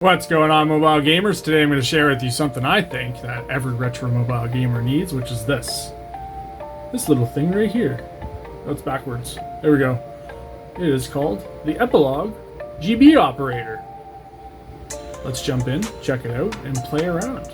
What's going on, mobile gamers? Today I'm going to share with you something I think that every retro mobile gamer needs, which is this little thing right here. Oh, it's backwards. There we go. It is called the Epilogue GB Operator. Let's jump in, check it out, and play around.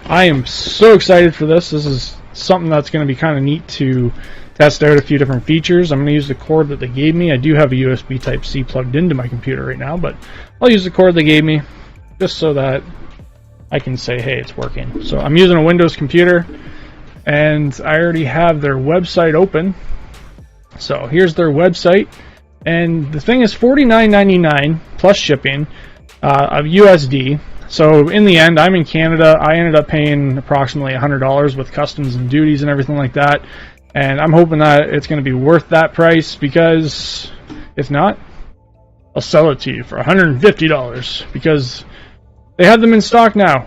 I am so excited for this. This is something that's going to be kind of neat to test out a few different features. I'm going to use the cord that they gave me. I do have a USB Type-C plugged into my computer right now, but I'll use the cord they gave me just so that I can say, hey, it's working. So I'm using a Windows computer, and I already have their website open. So here's their website, and the thing is $49.99 plus shipping of USD. So in the end, I'm in Canada. I ended up paying approximately $100 with customs and duties and everything like that. And I'm hoping that it's going to be worth that price, because if not, I'll sell it to you for $150 because they have them in stock now.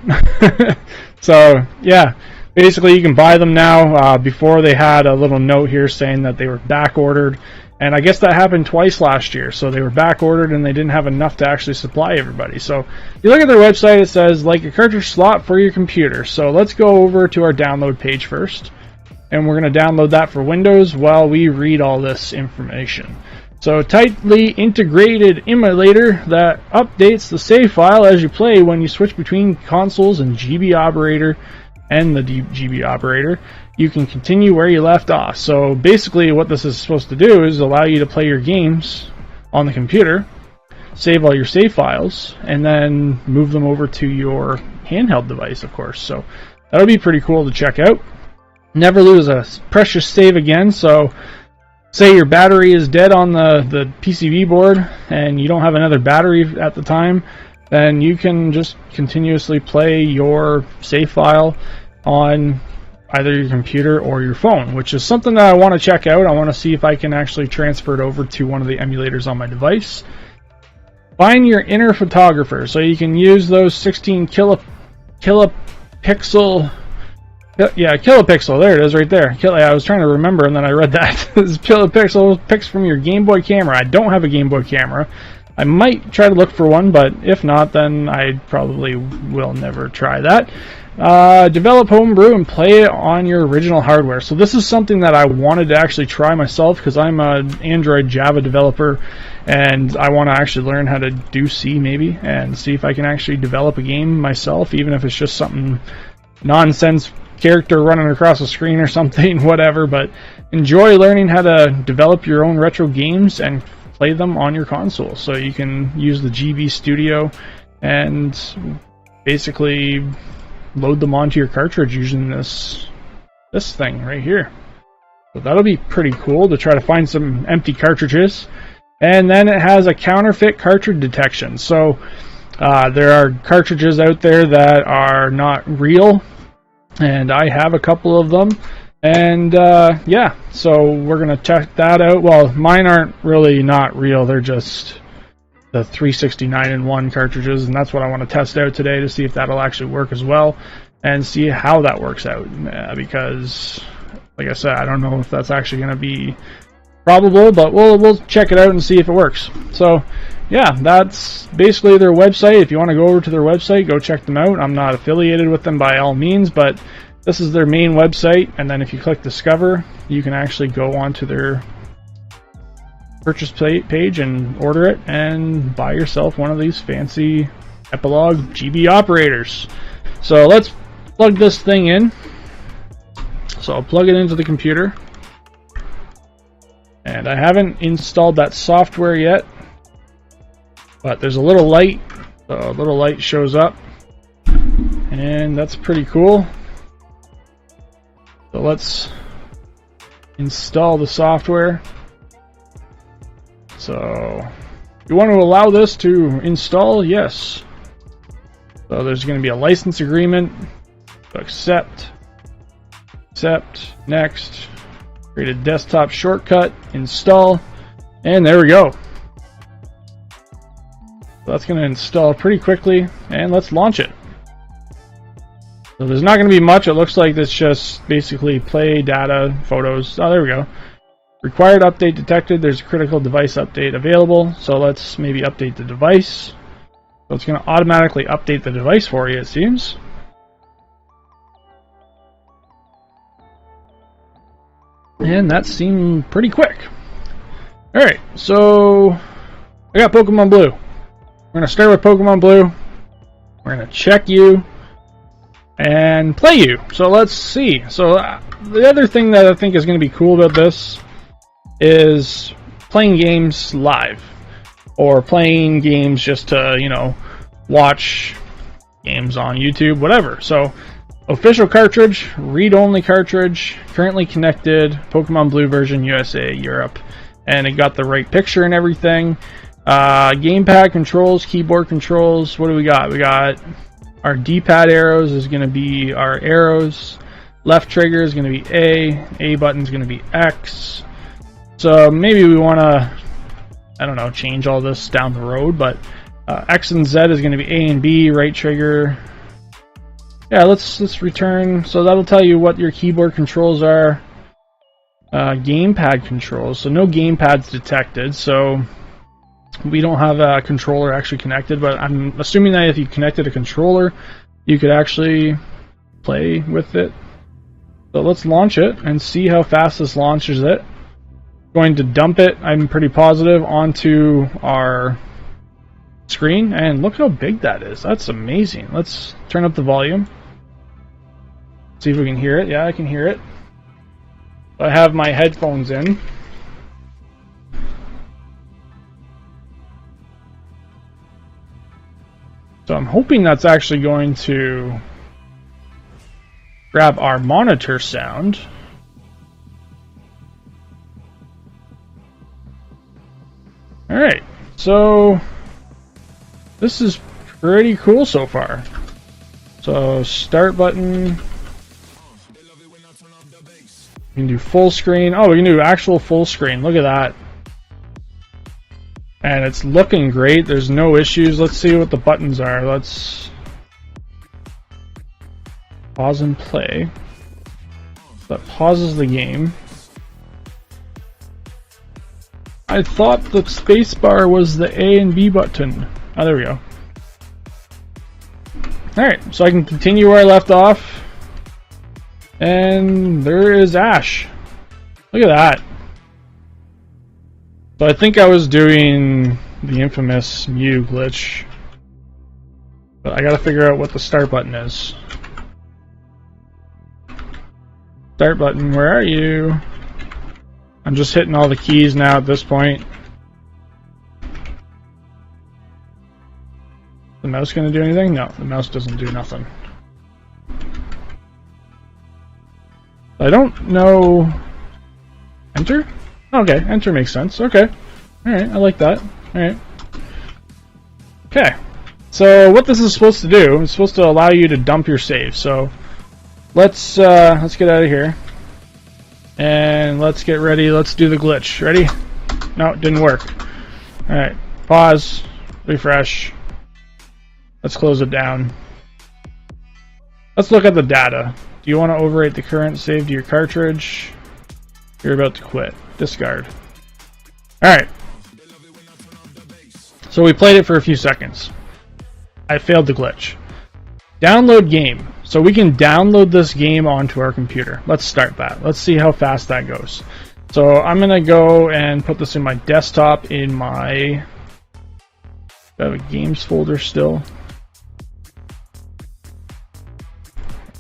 So yeah, basically you can buy them now. Before they had a little note here saying that they were back ordered, And I guess that happened twice last year, so they were back ordered and they didn't have enough to actually supply everybody. So if you look at their website, it says like a cartridge slot for your computer. So let's go over to our download page first, and we're going to download that for Windows while we read all this information. So tightly integrated emulator that updates the save file as you play when you switch between consoles and GB operator and the GB operator. You can continue where you left off. So basically what this is supposed to do is allow you to play your games on the computer, save all your save files, and then move them over to your handheld device, of course. So that'll be pretty cool to check out. Never lose a precious save again. So say your battery is dead on the PCB board and you don't have another battery at the time, then you can just continuously play your save file on either your computer or your phone, which is something that I want to check out. I want to see if I can actually transfer it over to one of the emulators on my device. Find your inner photographer. So you can use those 16 kilopixel. Yeah, kilopixel. There it is right there. I was trying to remember and then I read that. This is kilopixel pics from your Game Boy camera. I don't have a Game Boy camera. I might try to look for one, but if not, then I probably will never try that. Develop homebrew and play it on your original hardware. So this is something that I wanted to actually try myself because I'm an Android Java developer and I want to actually learn how to do C maybe and see if I can actually develop a game myself, even if it's just something nonsense character running across the screen or something, whatever. But enjoy learning how to develop your own retro games and play them on your console. So you can use the GB Studio and basically load them onto your cartridge using this thing right here. So that'll be pretty cool to try to find some empty cartridges. And then it has a counterfeit cartridge detection. So there are cartridges out there that are not real, and I have a couple of them. And yeah, so we're gonna check that out. Well, mine aren't really not real, they're just the 369-in-1 cartridges, and that's what I want to test out today to see if that'll actually work as well and see how that works out, because like I said, I don't know if that's actually going to be probable, but we'll check it out and see if it works. So yeah, that's basically their website. If you want to go over to their website, go check them out. I'm not affiliated with them by all means, but this is their main website, and then if you click discover, you can actually go onto their purchase page and order it and buy yourself one of these fancy Epilogue GB operators. So let's plug this thing in. So I'll plug it into the computer, and I haven't installed that software yet, but there's a little light. So a little light shows up, and that's pretty cool. So let's install the software. So you want to allow this to install? Yes. So there's going to be a license agreement. Accept, next, create a desktop shortcut, install, and there we go. So that's going to install pretty quickly, and let's launch it. So there's not going to be much. It looks like it's just basically play, data, photos. Oh, there we go. Required update detected. There's a critical device update available. So let's maybe update the device. So it's going to automatically update the device for you, it seems. And that seemed pretty quick. Alright, so I got Pokemon Blue. We're going to start with Pokemon Blue. We're going to check you and play you. So let's see. So the other thing that I think is going to be cool about this is playing games live, or playing games just to, you know, watch games on YouTube, whatever. So official cartridge, read-only cartridge, currently connected, Pokemon Blue version, USA, Europe, and it got the right picture and everything. Gamepad controls, keyboard controls. What do we got? We got our D-pad arrows is going to be our arrows. Left trigger is going to be A button is going to be X. So maybe we want to, I don't know, change all this down the road, but X and Z is going to be A and B, right trigger. Yeah, let's return. So that'll tell you what your keyboard controls are. Gamepad controls. So no gamepads detected. So we don't have a controller actually connected. But I'm assuming that if you connected a controller, you could actually play with it. So let's launch it and see how fast this launches it. Going to dump it, I'm pretty positive, onto our screen, and look how big that is. That's amazing. Let's turn up the volume. See if we can hear it. Yeah, I can hear it. I have my headphones in. So I'm hoping that's actually going to grab our monitor sound. Alright, so this is pretty cool so far. So start button. You can do full screen. Oh, we can do actual full screen. Look at that. And it's looking great. There's no issues. Let's see what the buttons are. Let's pause and play. That pauses the game. I thought the spacebar was the A and B button. Oh, there we go. Alright, so I can continue where I left off. And there is Ash. Look at that. So I think I was doing the infamous Mew glitch. But I gotta figure out what the start button is. Start button, where are you? I'm just hitting all the keys now at this point. The mouse gonna do anything? No, the mouse doesn't do nothing. I don't know. Enter? Okay, enter makes sense. Okay. Alright, I like that. Alright. Okay. So what this is supposed to do, it's supposed to allow you to dump your save. So let's get out of here. And let's get ready. Let's do the glitch. Ready? No, it didn't work. Alright. Pause. Refresh. Let's close it down. Let's look at the data. Do you want to overwrite the current save to your cartridge? You're about to quit. Discard. Alright. So we played it for a few seconds. I failed the glitch. Download game. So we can download this game onto our computer. Let's start that. Let's see how fast that goes. So I'm going to go and put this in my desktop in my... I have a games folder still.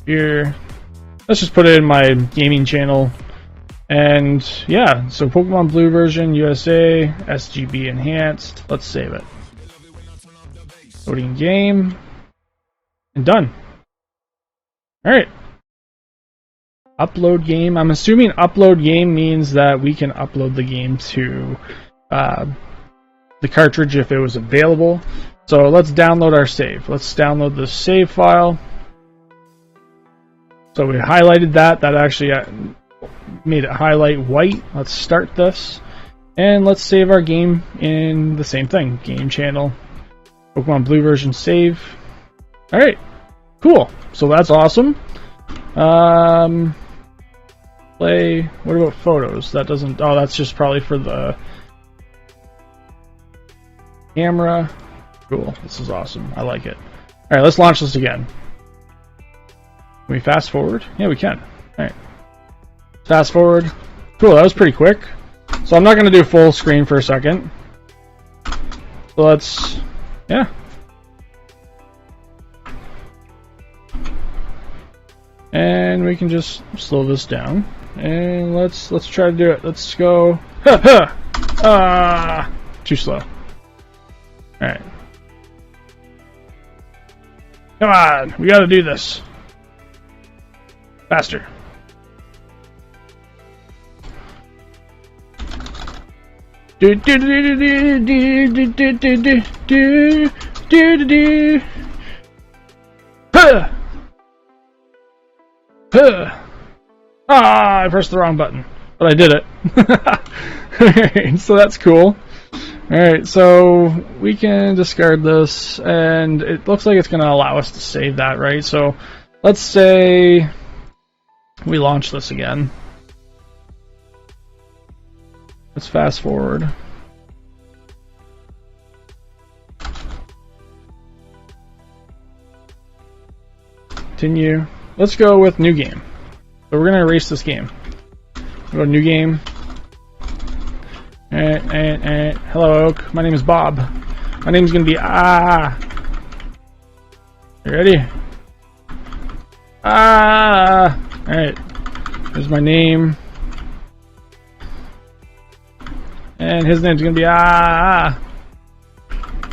Here. Let's just put it in my gaming channel. And yeah, so Pokemon Blue version, USA, SGB enhanced. Let's save it. Loading game. And done. Alright. Upload game. I'm assuming upload game means that we can upload the game to the cartridge if it was available. So let's download our save. Let's download the save file. So we highlighted that. That actually made it highlight white. Let's start this. And let's save our game in the same thing. Game channel. Pokemon Blue version save. Alright. Cool. So that's awesome. Play. What about photos? That doesn't... Oh, that's just probably for the camera. Cool. This is awesome. I like it. Alright, let's launch this again. Can we fast forward? Yeah, we can. Alright. Fast forward. Cool, that was pretty quick. So I'm not going to do full screen for a second. So let's... Yeah. And we can just slow this down. And let's try to do it. Let's go. Ha ha! Too slow. Alright. Come on, we gotta do this. Faster. Do do do do do do do do do do do do. Huh. Huh. Ah, I pressed the wrong button, but I did it. Alright, so that's cool. Alright, so we can discard this, and it looks like it's going to allow us to save that, right? So let's say we launch this again. Let's fast forward. Continue. Let's go with new game. So we're gonna erase this game. Go to new game. Hello Oak. My name is Bob. My name's gonna be You ready? Alright. Here's my name. And his name's gonna be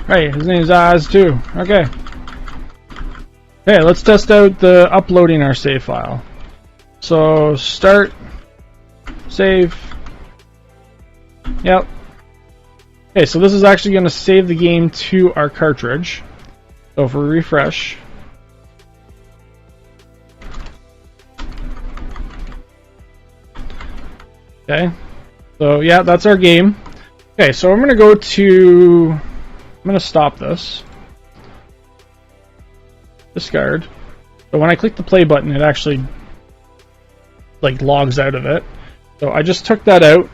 Right, his name's Oz too. Okay. Okay, let's test out the uploading our save file. So start, save. Yep. Okay, so this is actually going to save the game to our cartridge. So if we refresh. Okay. So yeah, that's our game. Okay, so I'm going to go to... I'm going to stop this. Discard. But when I click the play button, it actually like logs out of it. So I just took that out,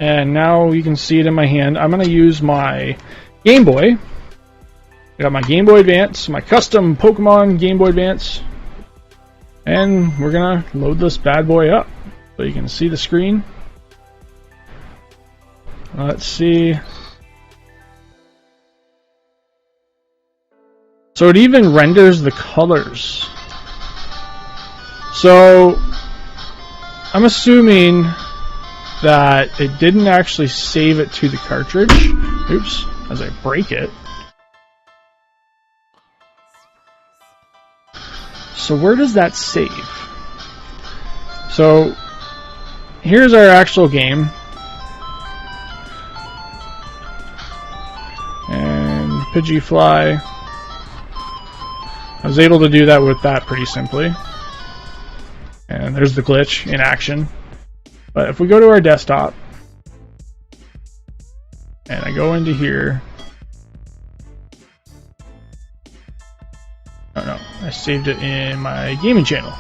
and now you can see it in my hand. I'm going to use my Game Boy. I got my Game Boy Advance, my custom Pokemon Game Boy Advance, and we're going to load this bad boy up so you can see the screen. Let's see. So it even renders the colors. So I'm assuming that it didn't actually save it to the cartridge. Oops, as I break it. So where does that save? So here's our actual game. And Pidgeyfly. I was able to do that with that pretty simply. And there's the glitch in action. But if we go to our desktop, and I go into here, oh no, I saved it in my gaming channel.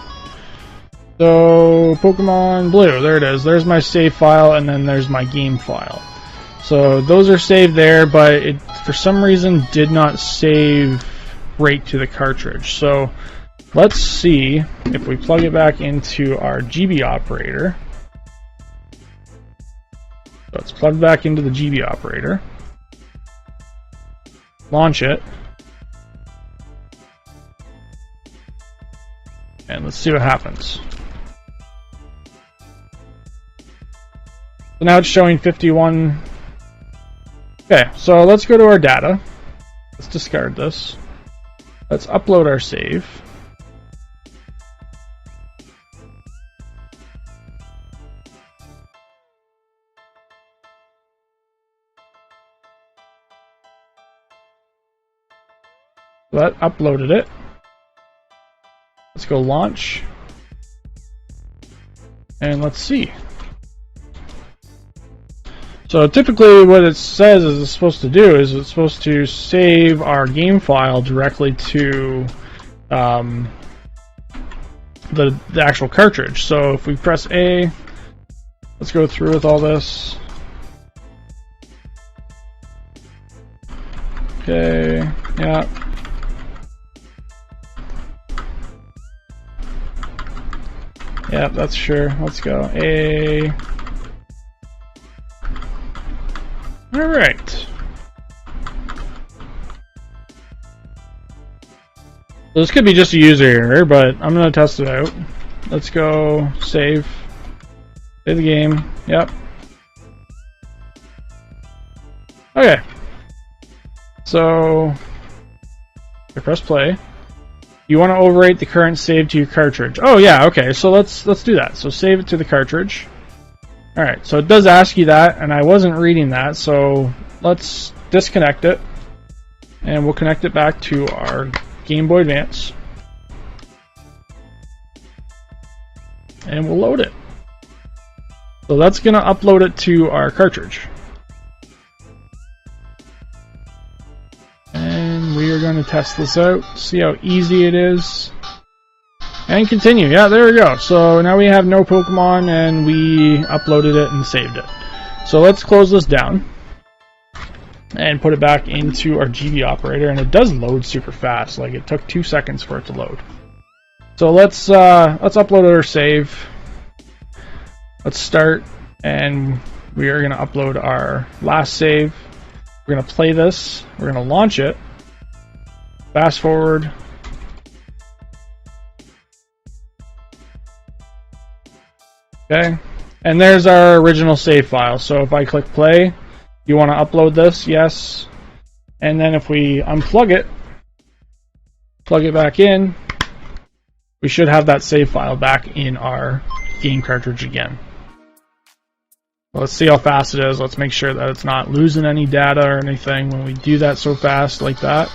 So Pokemon Blue, there it is. There's my save file, and then there's my game file. So those are saved there, but it for some reason did not save right to the cartridge. So let's see if we plug it back into our GB operator. So it's plugged back into the GB operator. Launch it. And let's see what happens. So now it's showing 51. Okay, so let's go to our data. Let's discard this. Let's upload our save. That uploaded it. Let's go launch. And let's see. So typically what it says is it's supposed to do is it's supposed to save our game file directly to the actual cartridge. So if we press A, let's go through with all this. Okay, yeah. Yeah, that's sure. Let's go. A. Alright. So this could be just a user error, but I'm going to test it out. Let's go save. Save the game. Yep. Okay. So, I press play. You want to overwrite the current save to your cartridge. Oh yeah, okay. So let's do that. So save it to the cartridge. Alright, so it does ask you that, and I wasn't reading that, so let's disconnect it, and we'll connect it back to our Game Boy Advance, and we'll load it. So that's going to upload it to our cartridge. And we are going to test this out, see how easy it is. And continue. Yeah, there we go. So now we have no Pokemon, and we uploaded it and saved it. So let's close this down and put it back into our GB operator, and it does load super fast. Like, it took 2 seconds for it to load. So let's upload our save. Let's start, and we are going to upload our last save. We're going to play this. We're going to launch it. Fast forward. Okay, and there's our original save file. So if I click play, you want to upload this? Yes. And then if we unplug it, plug it back in, we should have that save file back in our game cartridge again. Let's see how fast it is. Let's make sure that it's not losing any data or anything when we do that so fast like that.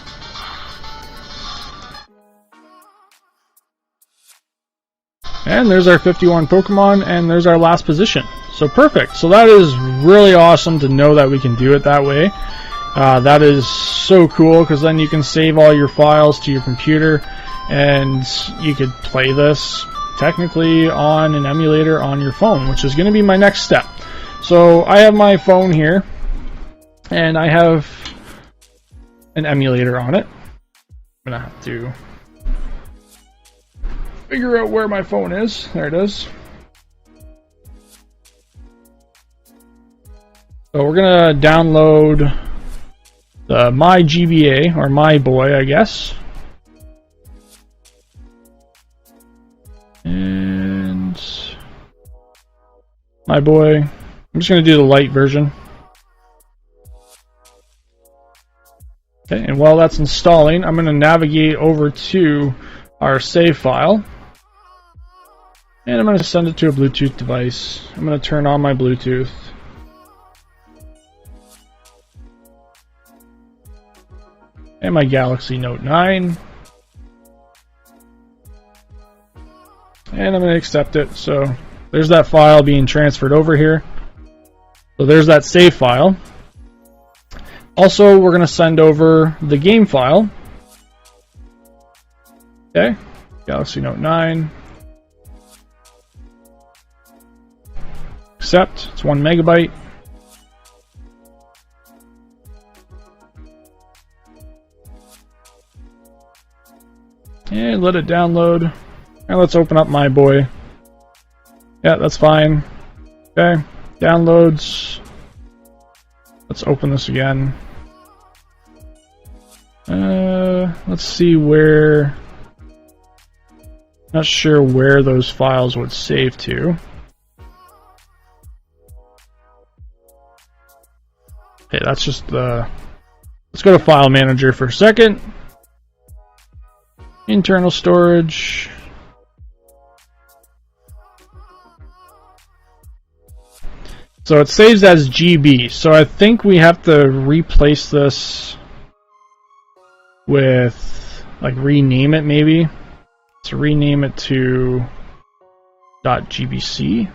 And there's our 51 Pokemon, and there's our last position. So perfect. So that is really awesome to know that we can do it that way. That is so cool, because then you can save all your files to your computer, and you could play this technically on an emulator on your phone, which is going to be my next step. So I have my phone here, and I have an emulator on it. I'm going to have to figure out where my phone is. There it is. So we're going to download the My GBA, or My Boy, I guess. And My Boy. I'm just going to do the light version. Okay, and while that's installing, I'm going to navigate over to our save file. And I'm going to send it to a Bluetooth device. I'm going to turn on my Bluetooth. And my Galaxy Note 9. And I'm going to accept it. So there's that file being transferred over here. So there's that save file. Also, we're going to send over the game file. Okay, Galaxy Note 9. Accept. It's 1 megabyte. And let it download. And let's open up My Boy. Yeah, that's fine. Okay, downloads. Let's open this again. Let's see where. Not sure where those files would save to. Okay, that's just the. Let's go to File Manager for a second. Internal storage. So it saves as GB. So I think we have to replace this with, like, rename it maybe. Let's rename it to .gbc.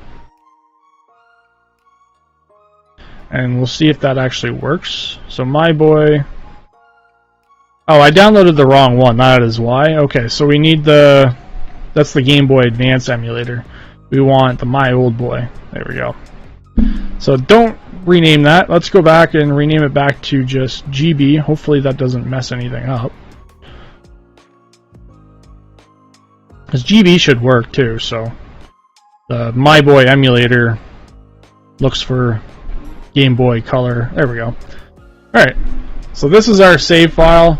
And we'll see if that actually works. So My Boy. Oh, I downloaded the wrong one. That is why. Okay, so we need the. That's the Game Boy Advance emulator. We want the My Old Boy. There we go. So don't rename that. Let's go back and rename it back to just GB. Hopefully that doesn't mess anything up. Because GB should work too, so the My Boy emulator looks for Game Boy Color. There we go. Alright, so this is our save file,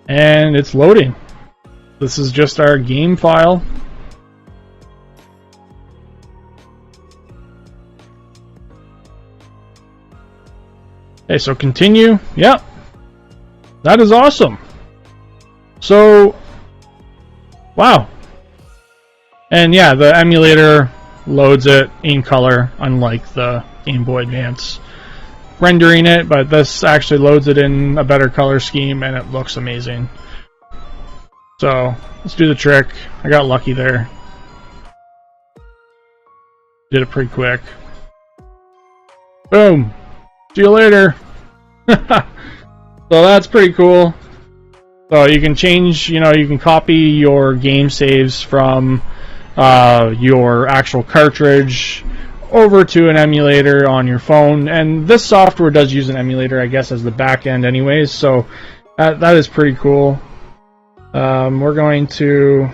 and it's loading. This is just our game file. Okay, so continue. Yep. That is awesome. So, wow. And yeah, the emulator loads it in color, unlike the Game Boy Advance rendering it, but this actually loads it in a better color scheme, and it looks amazing. So, let's do the trick. I got lucky there. Did it pretty quick. Boom. See you later. So that's pretty cool. So you can change, you can copy your game saves from your actual cartridge, over to an emulator on your phone. And this software does use an emulator, I guess, as the back end anyways, so that is pretty cool. We're going to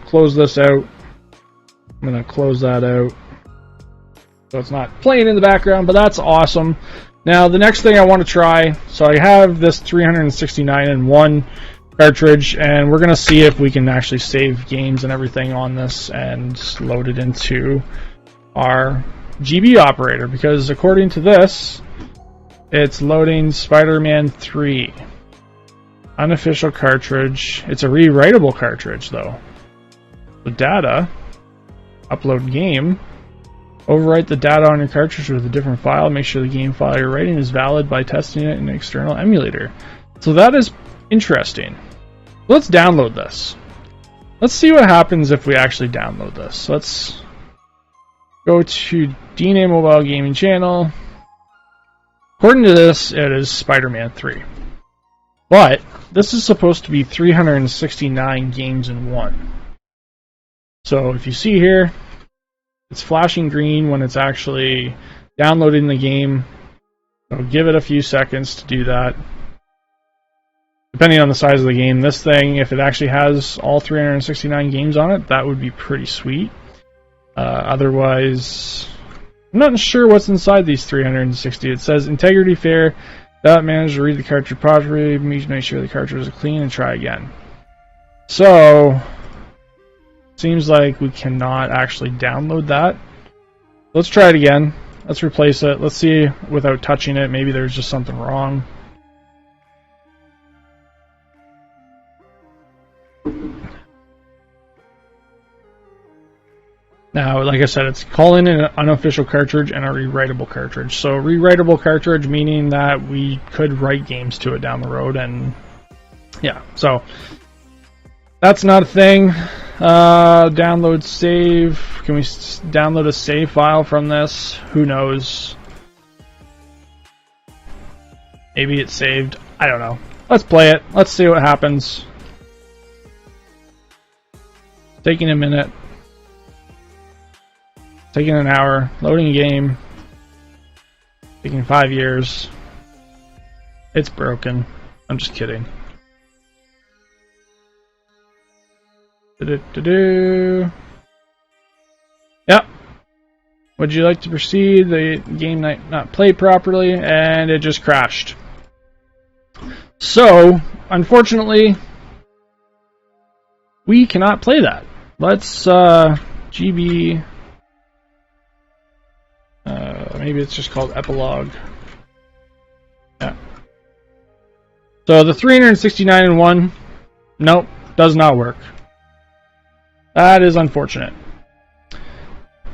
close this out. I'm going to close that out so it's not playing in the background, but that's awesome. Now the next thing I want to try, so I have this 369-in-1 cartridge, and we're going to see if we can actually save games and everything on this and load it into our GB operator, because according to this, it's loading Spider-Man 3. Unofficial cartridge. It's a rewritable cartridge though. The data, upload game, overwrite the data on your cartridge with a different file, make sure the game file you're writing is valid by testing it in an external emulator. So that is interesting. Let's download this. Let's see what happens if we actually download this. Let's go to DNA Mobile Gaming Channel. According to this, it is Spider-Man 3. But this is supposed to be 369 games in one. So if you see here, it's flashing green when it's actually downloading the game. So give it a few seconds to do that. Depending on the size of the game, this thing, if it actually has all 369 games on it, that would be pretty sweet. Otherwise, I'm not sure what's inside these 360. It says integrity fair. That managed to read the cartridge properly. Make sure the cartridge is clean and try again. So, seems like we cannot actually download that. Let's try it again. Let's replace it. Let's see without touching it. Maybe there's just something wrong. Now, like I said, it's calling it an unofficial cartridge and a rewritable cartridge. So, rewritable cartridge meaning that we could write games to it down the road, and yeah, so that's not a thing. Download save. Can we download a save file from this? Who knows? Maybe it's saved. I don't know. Let's play it. Let's see what happens. Taking a minute. Taking an hour. Loading a game. Taking 5 years. It's broken. I'm just kidding. Yep. Would you like to proceed? The game might not play properly, and it just crashed. So, unfortunately, we cannot play that. Let's GB. Maybe it's just called Epilogue. Yeah. So the 369-in-1, nope, does not work. That is unfortunate.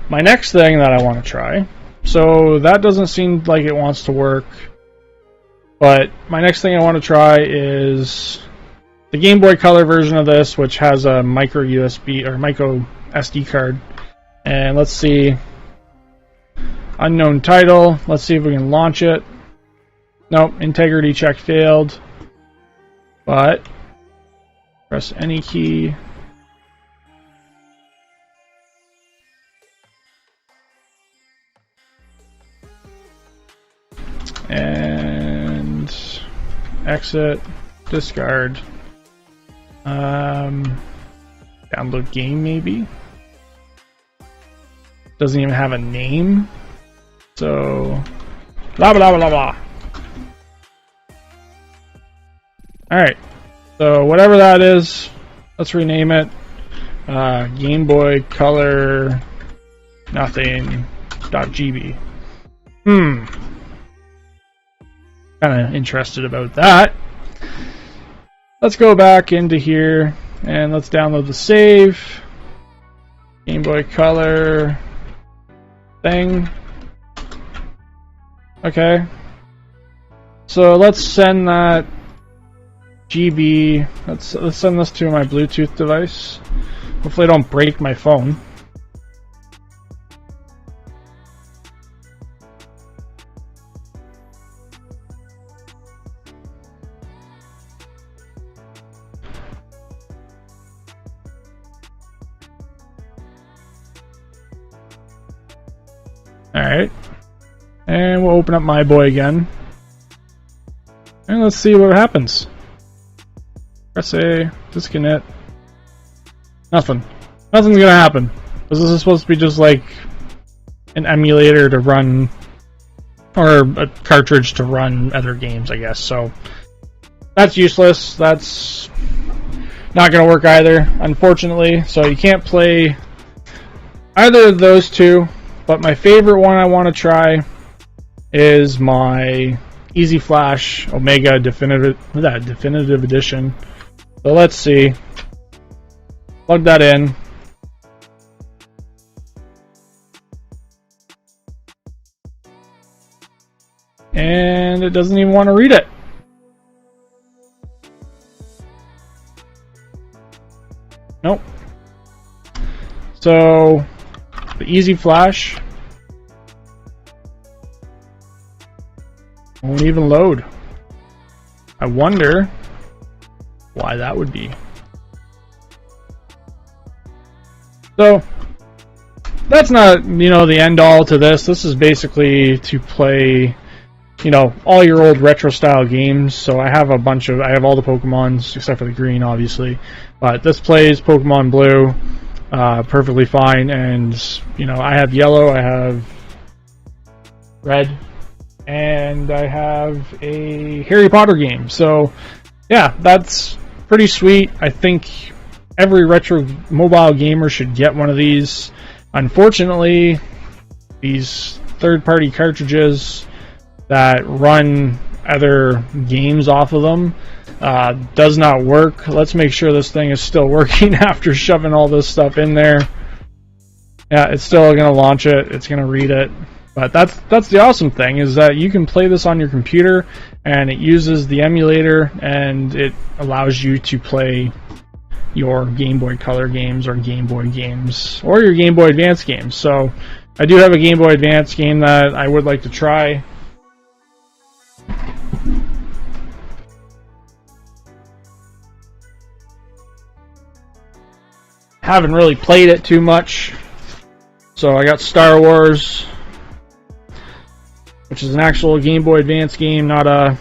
My next thing that I want to try, so that doesn't seem like it wants to work, but my next thing I want to try is the Game Boy Color version of this, which has a micro USB or micro SD card. And let's see, unknown title. Let's see if we can launch it. Nope, integrity check failed. But press any key. And exit, discard, download game maybe. Doesn't even have a name, so blah blah blah blah. All right, so whatever that is, let's rename it. Game Boy Color nothing.gb. Kind of interested about that. Let's go back into here and let's download the save. Game Boy Color thing. Okay. So let's send that GB. Let's send this to my Bluetooth device. Hopefully I don't break my phone. Alright. And we'll open up My Boy again. And let's see what happens. Press A, disconnect. Nothing. Nothing's gonna happen. This is supposed to be just like an emulator to run, or a cartridge to run other games, I guess. So that's useless. That's not gonna work either, unfortunately. So you can't play either of those two. But my favorite one I want to try is my Easy Flash Omega Definitive Edition. So let's see. Plug that in. And it doesn't even want to read it. Nope. So the Easy Flash won't even load. I wonder why that would be. So that's not, the end all to this. This is basically to play, all your old retro style games. So I have I have all the Pokemons except for the green, obviously. But this plays Pokemon Blue perfectly fine, and I have yellow, I have red, and I have a Harry Potter game. So yeah, that's pretty sweet. I think every retro mobile gamer should get one of these. Unfortunately, these third-party cartridges that run other games off of them does not work. Let's make sure this thing is still working after shoving all this stuff in there. Yeah, it's still going to launch it. It's going to read it. But that's the awesome thing, is that you can play this on your computer, and it uses the emulator, and it allows you to play your Game Boy Color games or Game Boy games or your Game Boy Advance games. So I do have a Game Boy Advance game that I would like to try. Haven't really played it too much. So I got Star Wars, which is an actual Game Boy Advance game, not a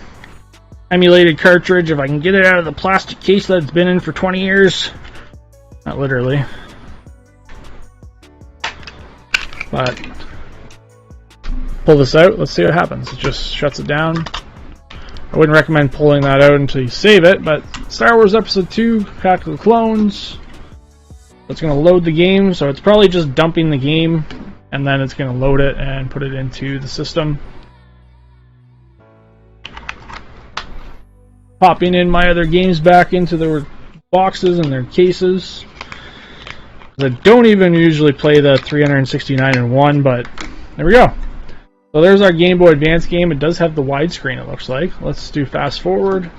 emulated cartridge. If I can get it out of the plastic case that it's been in for 20 years. Not literally. But pull this out, let's see what happens. It just shuts it down. I wouldn't recommend pulling that out until you save it, but Star Wars Episode 2, Attack of the Clones. It's going to load the game, so it's probably just dumping the game, and then it's going to load it and put it into the system. Popping in my other games back into their boxes and their cases. I don't even usually play the 369 in one, but there we go. So there's our Game Boy Advance game. It does have the widescreen, it looks like. Let's do fast forward.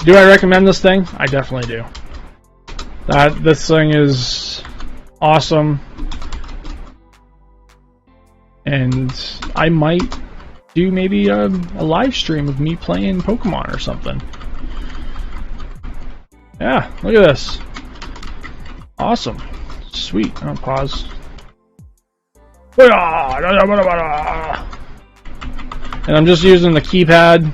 Do I recommend this thing? I definitely do. This thing is awesome. And I might do maybe a live stream of me playing Pokemon or something. Yeah, look at this. Awesome. Sweet. I'll pause. And I'm just using the keypad.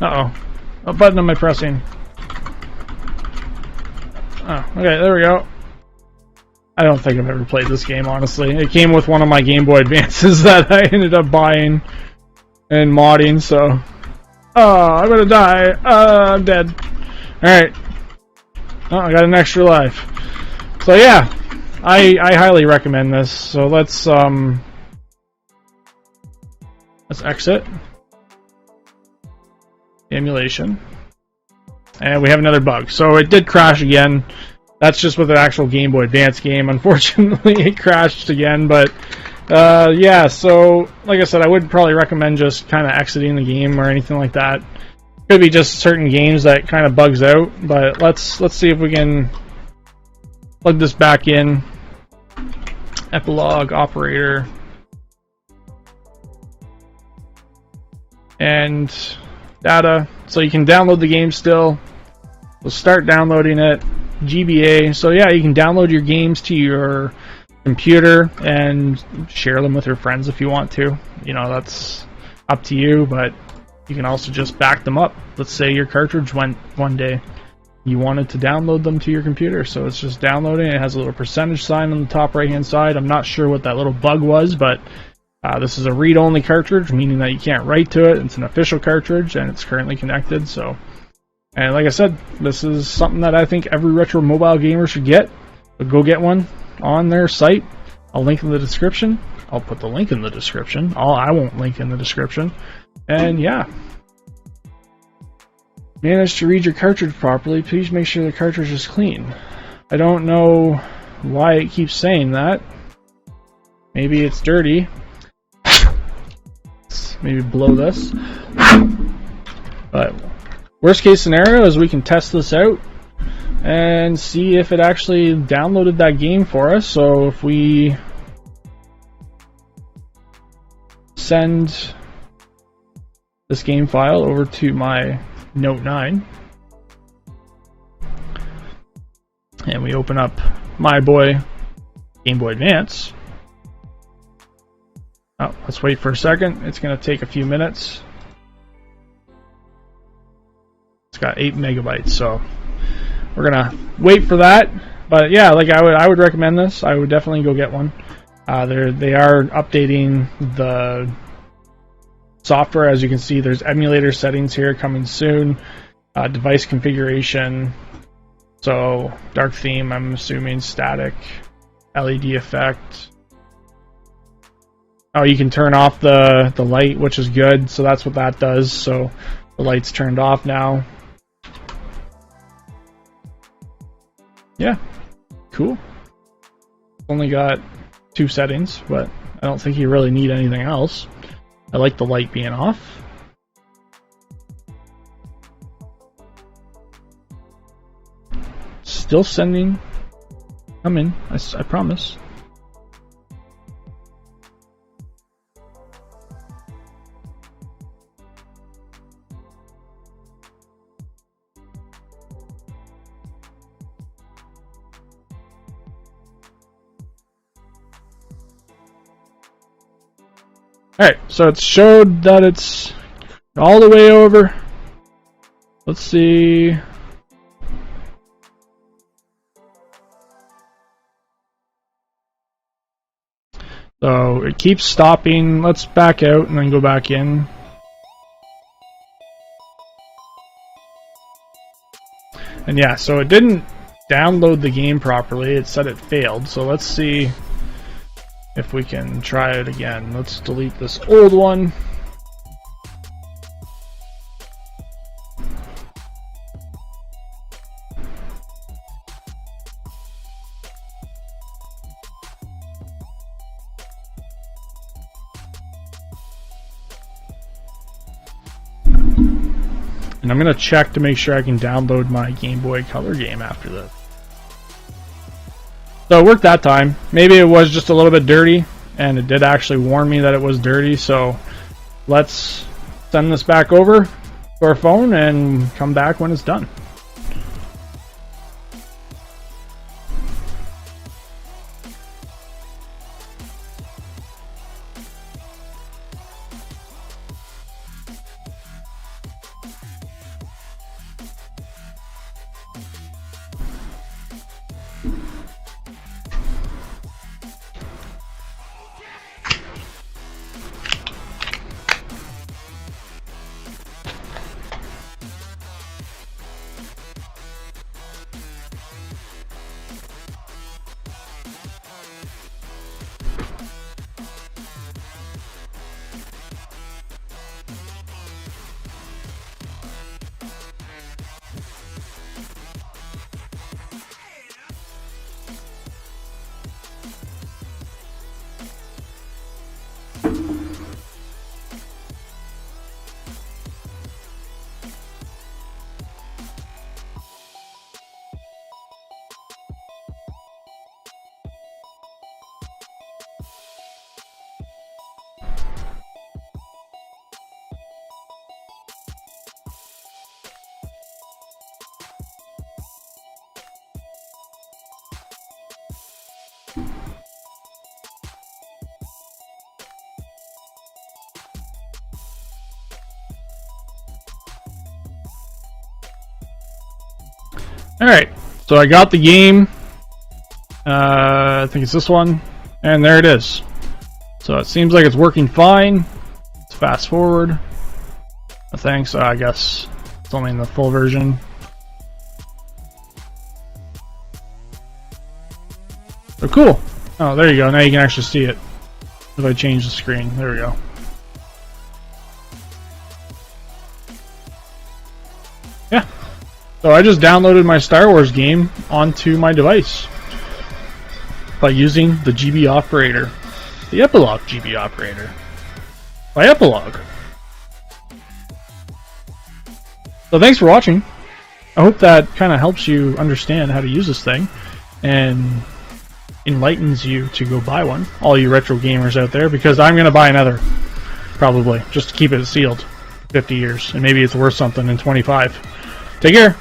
Uh-oh. What button am I pressing? Oh, okay, there we go. I don't think I've ever played this game, honestly. It came with one of my Game Boy Advances that I ended up buying and modding, so... Oh, I'm gonna die. I'm dead. Alright. Oh, I got an extra life. So yeah, I highly recommend this. So let's exit. Emulation. And we have another bug. So it did crash again. That's just with an actual Game Boy Advance game. Unfortunately, it crashed again, but yeah, so like I said, I would probably recommend just kind of exiting the game or anything like that. Could be just certain games that kind of bugs out, but let's see if we can plug this back in. Epilogue operator. And data. So you can download the game still. We'll start downloading it. GBA. So yeah, you can download your games to your computer and share them with your friends if you want to. You know, that's up to you, but you can also just back them up. Let's say your cartridge went one day. You wanted to download them to your computer, so it's just downloading. It has a little percentage sign on the top right hand side. I'm not sure what that little bug was, but this is a read-only cartridge, meaning that you can't write to it. It's an official cartridge, and it's currently connected. So, and like I said, this is something that I think every retro mobile gamer should get. So go get one on their site. I'll link in the description. I'll put the link in the description. I won't link in the description. And yeah. Managed to read your cartridge properly. Please make sure the cartridge is clean. I don't know why it keeps saying that. Maybe it's dirty. Let's maybe blow this. But worst case scenario is we can test this out and see if it actually downloaded that game for us. So if we send this game file over to my Note 9 and we open up my boy Game Boy Advance. Oh, let's wait for a second. It's going to take a few minutes. It's got 8 megabytes, so we're going to wait for that. But yeah, like I would recommend this. I would definitely go get one. They are updating the software. As you can see, there's emulator settings here coming soon. Device configuration. So dark theme, I'm assuming static, LED effect. Oh, you can turn off the light, which is good. So that's what that does. So the light's turned off now. Yeah, cool. Only got 2 settings, but I don't think you really need anything else. I like the light being off. Still sending. Come in, I promise. Alright, so it showed that it's all the way over. Let's see. So it keeps stopping. Let's back out and then go back in. And yeah, so it didn't download the game properly. It said it failed. So let's see if we can try it again. Let's delete this old one. And I'm going to check to make sure I can download my Game Boy Color game after this. So it worked that time. Maybe it was just a little bit dirty, and it did actually warn me that it was dirty. So let's send this back over to our phone and come back when it's done. Alright, so I got the game. I think it's this one. And there it is. So it seems like it's working fine. Let's fast forward. Thanks, I guess it's only in the full version. So cool. Oh, there you go. Now you can actually see it. If I change the screen. There we go. Yeah. So I just downloaded my Star Wars game onto my device by using the GB operator. The Epilogue GB operator. By Epilogue. So thanks for watching. I hope that kind of helps you understand how to use this thing and enlightens you to go buy one, all you retro gamers out there, because I'm going to buy another, probably, just to keep it sealed 50 years, and maybe it's worth something in 25. Take care.